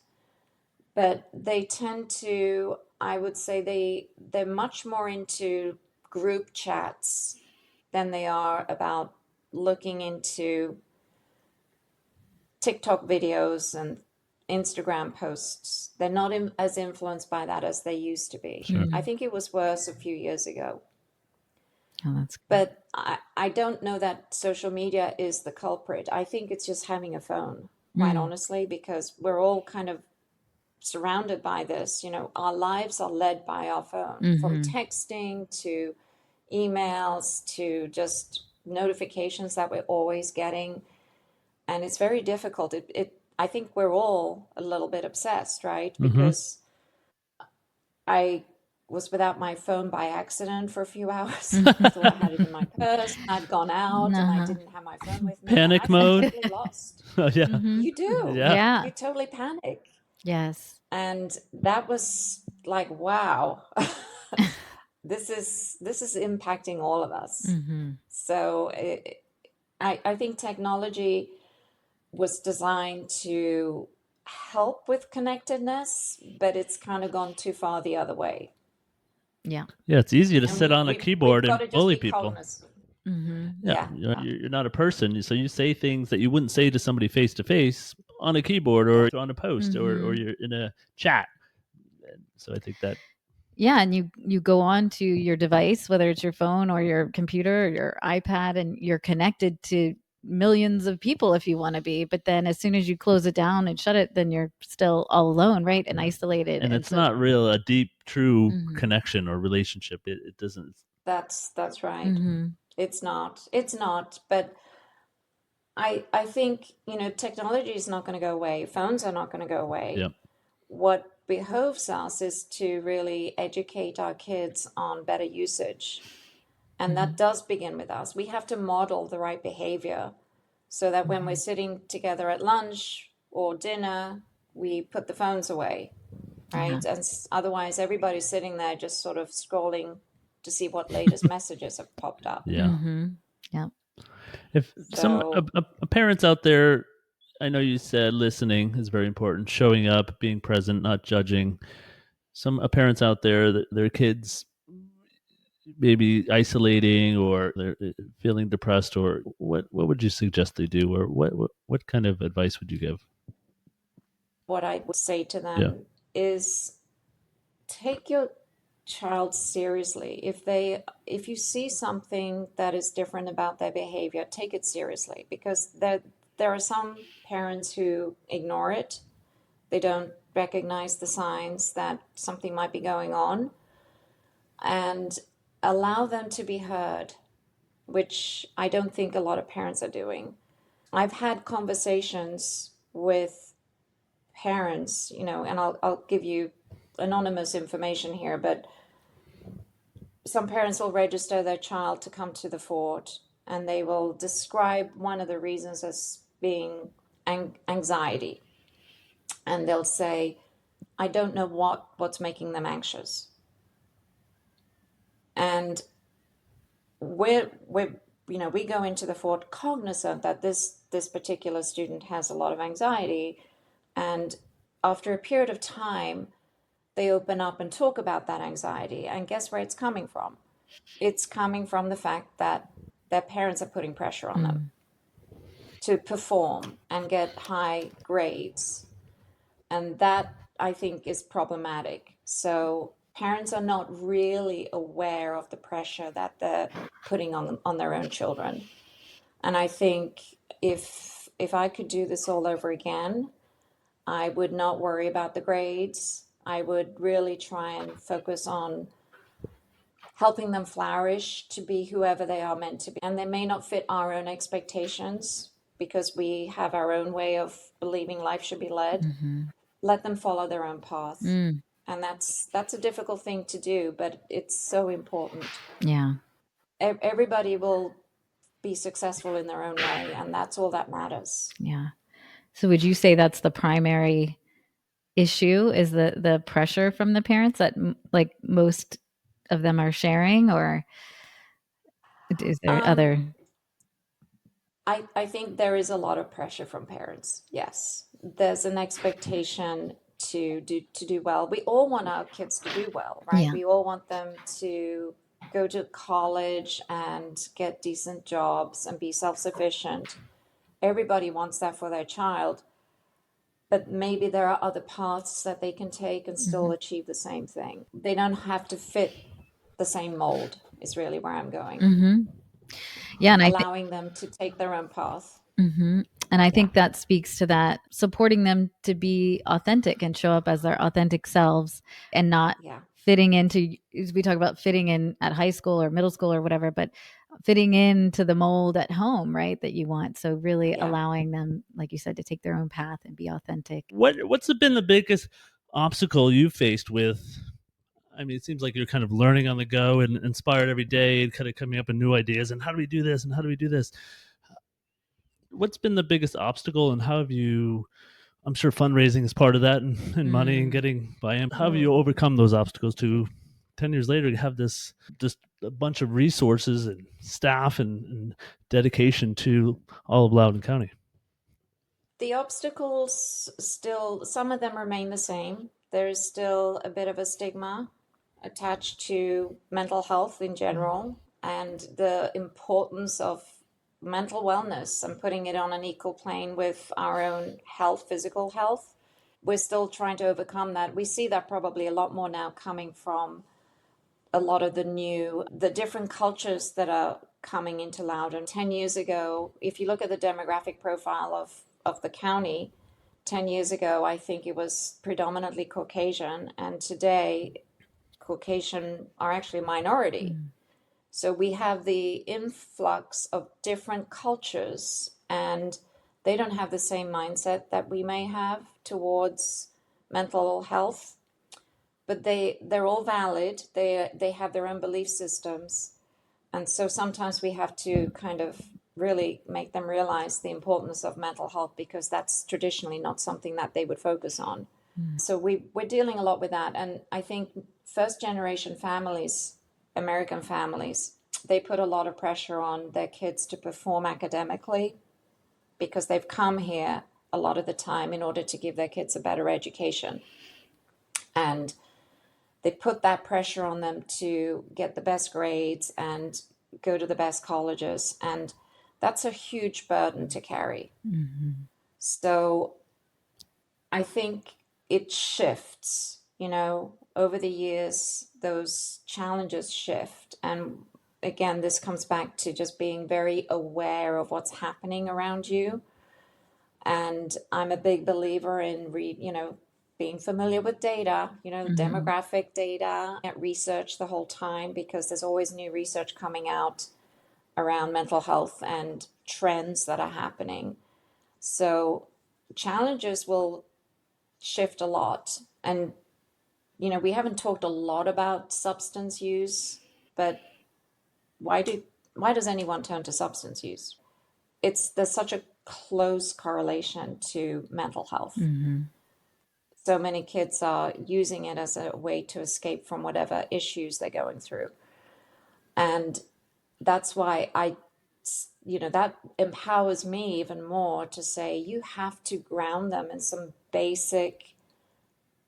but they tend to, I would say they're much more into group chats than they are about looking into TikTok videos and Instagram posts. They're not as influenced by that as they used to be. Sure. I think it was worse a few years ago. Oh, that's good. But I don't know that social media is the culprit. I think it's just having a phone, quite honestly, because we're all kind of surrounded by this. Our lives are led by our phone, from texting to emails to just notifications that we're always getting. And it's very difficult. I think we're all a little bit obsessed, right? Because I was without my phone by accident for a few hours. I thought I had it in my purse. I'd gone out and I didn't have my phone with me. Panic and I felt mode. totally lost. Oh, yeah. You do. Yeah. You totally panic. Yes. And that was like, wow, this is impacting all of us. So I think technology was designed to help with connectedness, but it's kind of gone too far the other way. Yeah. Yeah, it's easy to And sit on a keyboard and bully people. Yeah. You're not a person, so you say things that you wouldn't say to somebody face to face on a keyboard or on a post or you're in a chat. And so I think that. Yeah, and you go on to your device, whether it's your phone or your computer or your iPad, and you're connected to millions of people if you want to be. But then as soon as you close it down and shut it, then you're still all alone, right? And isolated. And it's not real a deep, true connection or relationship. It doesn't. That's right. It's not. But I think, technology is not going to go away. Phones are not going to go away. Yep. What behoves us is to really educate our kids on better usage. And that does begin with us. We have to model the right behavior so that when we're sitting together at lunch or dinner, we put the phones away, right? And otherwise, everybody's sitting there just sort of scrolling to see what latest messages have popped up. Yeah. Yeah. If some parents out there, I know you said listening is very important, showing up, being present, not judging. Some parents out there, their kids maybe isolating or they're feeling depressed, or what would you suggest they do, or what kind of advice would you give? What I would say to them is take your child seriously. If you see something that is different about their behavior, take it seriously, because there are some parents who ignore it. They don't recognize the signs that something might be going on, and allow them to be heard, which I don't think a lot of parents are doing. I've had conversations with parents, and I'll give you anonymous information here, but some parents will register their child to come to the fort, and they will describe one of the reasons as being anxiety. And they'll say, I don't know what's making them anxious. And we go into the fort cognizant that this particular student has a lot of anxiety. And after a period of time, they open up and talk about that anxiety. And guess where it's coming from? It's coming from the fact that their parents are putting pressure on them to perform and get high grades. And that, I think, is problematic. So parents are not really aware of the pressure that they're putting on their own children. And I think if I could do this all over again, I would not worry about the grades. I would really try and focus on helping them flourish to be whoever they are meant to be. And they may not fit our own expectations because we have our own way of believing life should be led. Let them follow their own path. And that's a difficult thing to do, but it's so important. Yeah. Everybody will be successful in their own way, and that's all that matters. Yeah. So would you say that's the primary issue, is the pressure from the parents that like most of them are sharing, or is there other? I think there is a lot of pressure from parents. Yes, there's an expectation to do well. We all want our kids to do well, right? Yeah. We all want them to go to college and get decent jobs and be self-sufficient. Everybody wants that for their child, but maybe there are other paths that they can take and still achieve the same thing. They don't have to fit the same mold, is really where I'm going. Yeah. And allowing them to take their own path. And I think that speaks to that, supporting them to be authentic and show up as their authentic selves, and not fitting into, as we talk about fitting in at high school or middle school or whatever, but fitting into the mold at home, right, that you want. So really allowing them, like you said, to take their own path and be authentic. What's been the biggest obstacle you faced with? I mean, it seems like you're kind of learning on the go and inspired every day and kind of coming up with new ideas. And how do we do this? And how do we do this? What's been the biggest obstacle, and how have you, I'm sure fundraising is part of that, and money and getting buy-in. How have you overcome those obstacles to 10 years later have this just a bunch of resources and staff and dedication to all of Loudoun County? The obstacles still, some of them remain the same. There's still a bit of a stigma attached to mental health in general and the importance of mental wellness and putting it on an equal plane with our own health, physical health. We're still trying to overcome that. We see that probably a lot more now coming from a lot of the different cultures that are coming into Loudoun. 10 years ago, if you look at the demographic profile of the county, 10 years ago, I think it was predominantly Caucasian, and today Caucasian are actually a minority. So we have the influx of different cultures, and they don't have the same mindset that we may have towards mental health, but they're all valid. They have their own belief systems. And so sometimes we have to kind of really make them realize the importance of mental health, because that's traditionally not something that they would focus on. So we're dealing a lot with that. And I think first generation families, American families, they put a lot of pressure on their kids to perform academically because they've come here a lot of the time in order to give their kids a better education. And they put that pressure on them to get the best grades and go to the best colleges. And that's a huge burden to carry. So I think it shifts, over the years, those challenges shift. And again, this comes back to just being very aware of what's happening around you. And I'm a big believer in being familiar with data, demographic data, at research the whole time, because there's always new research coming out around mental health and trends that are happening. So challenges will shift a lot. And, we haven't talked a lot about substance use, but why does anyone turn to substance use? There's such a close correlation to mental health. So many kids are using it as a way to escape from whatever issues they're going through. And that's why that empowers me even more to say you have to ground them in some basic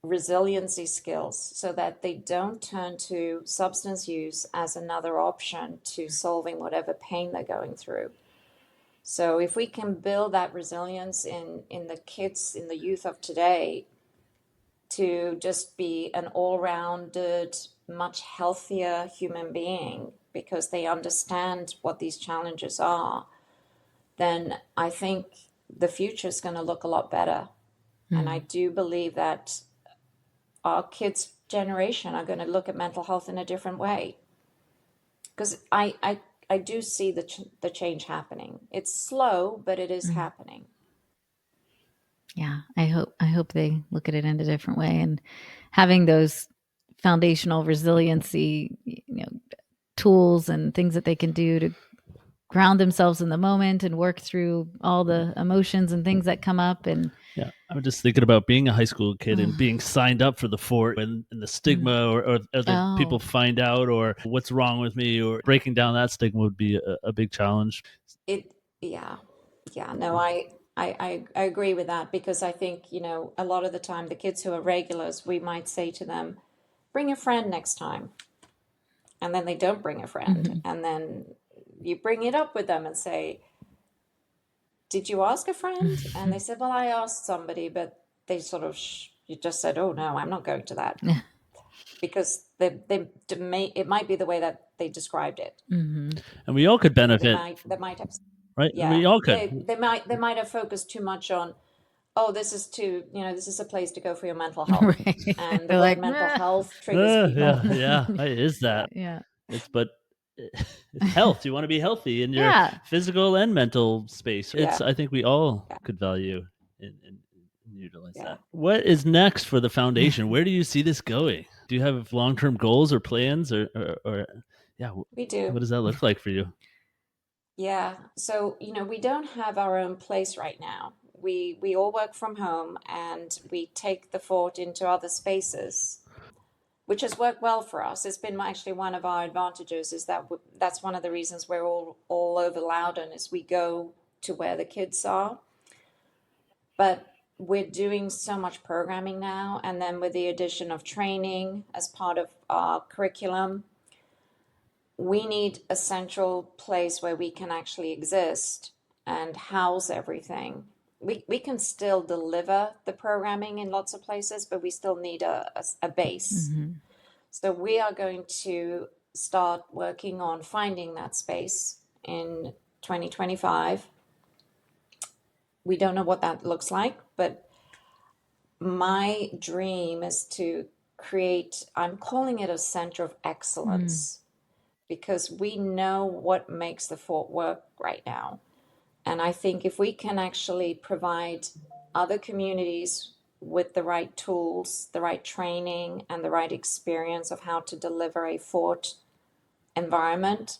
resiliency skills so that they don't turn to substance use as another option to solving whatever pain they're going through. So if we can build that resilience in the kids, in the youth of today, to just be an all-rounded, much healthier human being because they understand what these challenges are, then I think the future is going to look a lot better. And I do believe that our kids' generation are going to look at mental health in a different way. Because I do see the change happening. It's slow, but it is happening. Yeah, I hope they look at it in a different way, and having those foundational resiliency, tools and things that they can do to ground themselves in the moment and work through all the emotions and things that come up. And yeah, I'm just thinking about being a high school kid and being signed up for the fort and the stigma or other people find out or what's wrong with me, or breaking down that stigma would be a big challenge. No, I agree with that, because I think, a lot of the time the kids who are regulars, we might say to them, bring a friend next time. And then they don't bring a friend. And then you bring it up with them and say, did you ask a friend? And they said, well, I asked somebody, but they sort of, you just said, oh no, I'm not going to that. Because it might be the way that they described it. And we all could benefit. They might have, right? Yeah, we all could. They might have focused too much on, oh, this is a place to go for your mental health. Right. And the word mental health triggers people. Yeah, it is that. Yeah. But it's health. You want to be healthy in your physical and mental space. I think we all could value and utilize that. What is next for the foundation? Where do you see this going? Do you have long-term goals or plans or We do. What does that look like for you? Yeah. So, we don't have our own place right now. We all work from home, and we take the fort into other spaces, which has worked well for us. It's been actually one of our advantages, is that that's one of the reasons we're all over Loudoun, is we go to where the kids are. But we're doing so much programming now, and then with the addition of training as part of our curriculum, we need a central place where we can actually exist and house everything. We can still deliver the programming in lots of places, but we still need a base. So we are going to start working on finding that space in 2025. We don't know what that looks like, but my dream is to create, I'm calling it a center of excellence, because we know what makes the fort work right now. And I think if we can actually provide other communities with the right tools, the right training, and the right experience of how to deliver a fort environment,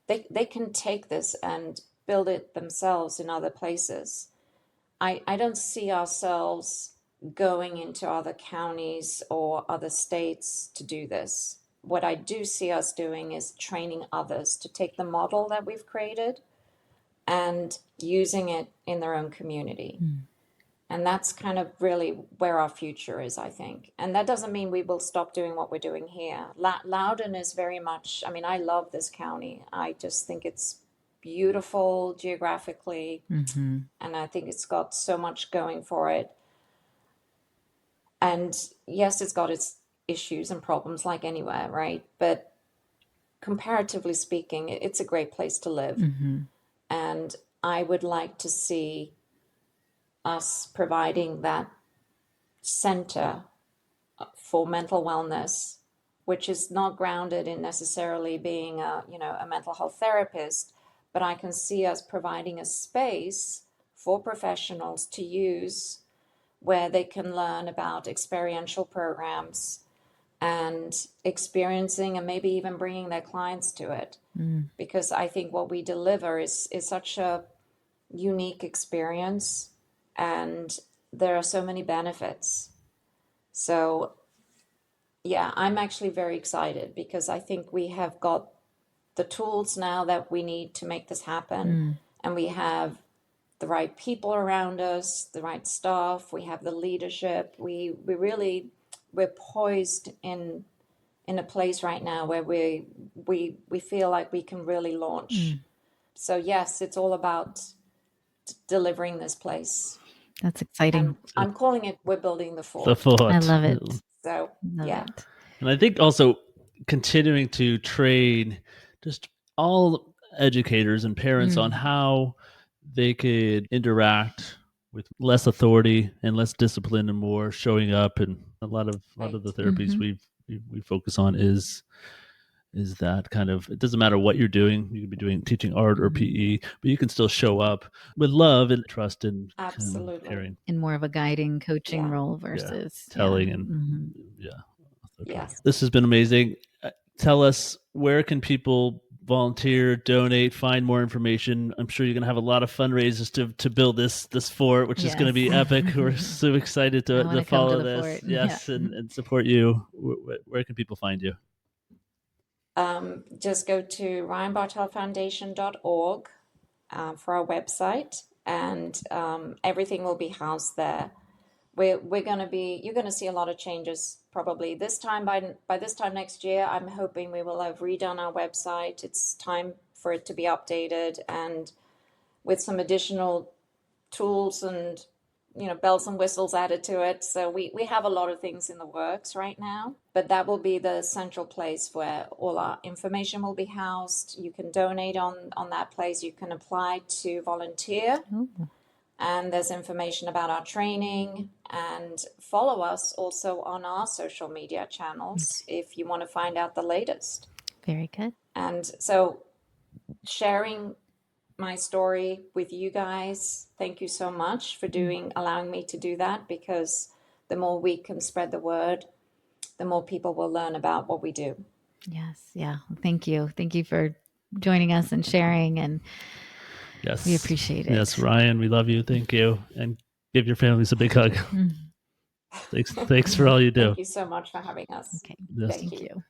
they can take this and build it themselves in other places. I don't see ourselves going into other counties or other states to do this. What I do see us doing is training others to take the model that we've created and using it in their own community. And that's kind of really where our future is, I think. And that doesn't mean we will stop doing what we're doing here. Loudoun is very much, I love this county. I just think it's beautiful geographically. And I think it's got so much going for it. And yes, it's got its issues and problems like anywhere, right? But comparatively speaking, it's a great place to live. And I would like to see us providing that center for mental wellness, which is not grounded in necessarily being a mental health therapist, but I can see us providing a space for professionals to use where they can learn about experiential programs and experiencing and maybe even bringing their clients to it. Because I think what we deliver is such a unique experience, and there are so many benefits. So yeah, I'm actually very excited because I think we have got the tools now that we need to make this happen. And we have the right people around us, the right staff, we have the leadership. We're poised in a place right now where we feel like we can really launch. So yes, it's all about delivering this place. That's exciting. And I'm calling it We're Building the Fort. The fort. I love it. So Love yeah. it. And I think also continuing to train just all educators and parents on how they could interact with less authority and less discipline and more showing up. And a lot of the therapies we focus on is that kind of, it doesn't matter what you're doing. You could be teaching art or PE, but you can still show up with love and trust and Absolutely. kind of caring. In more of a guiding, coaching role versus telling and Yes. This has been amazing. Tell us, where can people volunteer, donate, find more information? I'm sure you're going to have a lot of fundraisers to build this fort, which is going to be epic. We're so excited to follow this. Fort. Yes, and support you. Where can people find you? Just go to ryanbartelfoundation.org for our website, and everything will be housed there. You're going to see a lot of changes probably this time. By this time next year, I'm hoping we will have redone our website. It's time for it to be updated and with some additional tools and bells and whistles added to it. So we have a lot of things in the works right now, but that will be the central place where all our information will be housed. You can donate on that place. You can apply to volunteer. And there's information about our training, and follow us also on our social media channels if you want to find out the latest. Very good. And so sharing my story with you guys, thank you so much for allowing me to do that, because the more we can spread the word, the more people will learn about what we do. Yes. Yeah. Thank you. Thank you for joining us and sharing, and yes, we appreciate it. Yes, Ryan, we love you. Thank you. And give your families a big hug. Thanks for all you do. Thank you so much for having us. Okay. Yes. Thank you.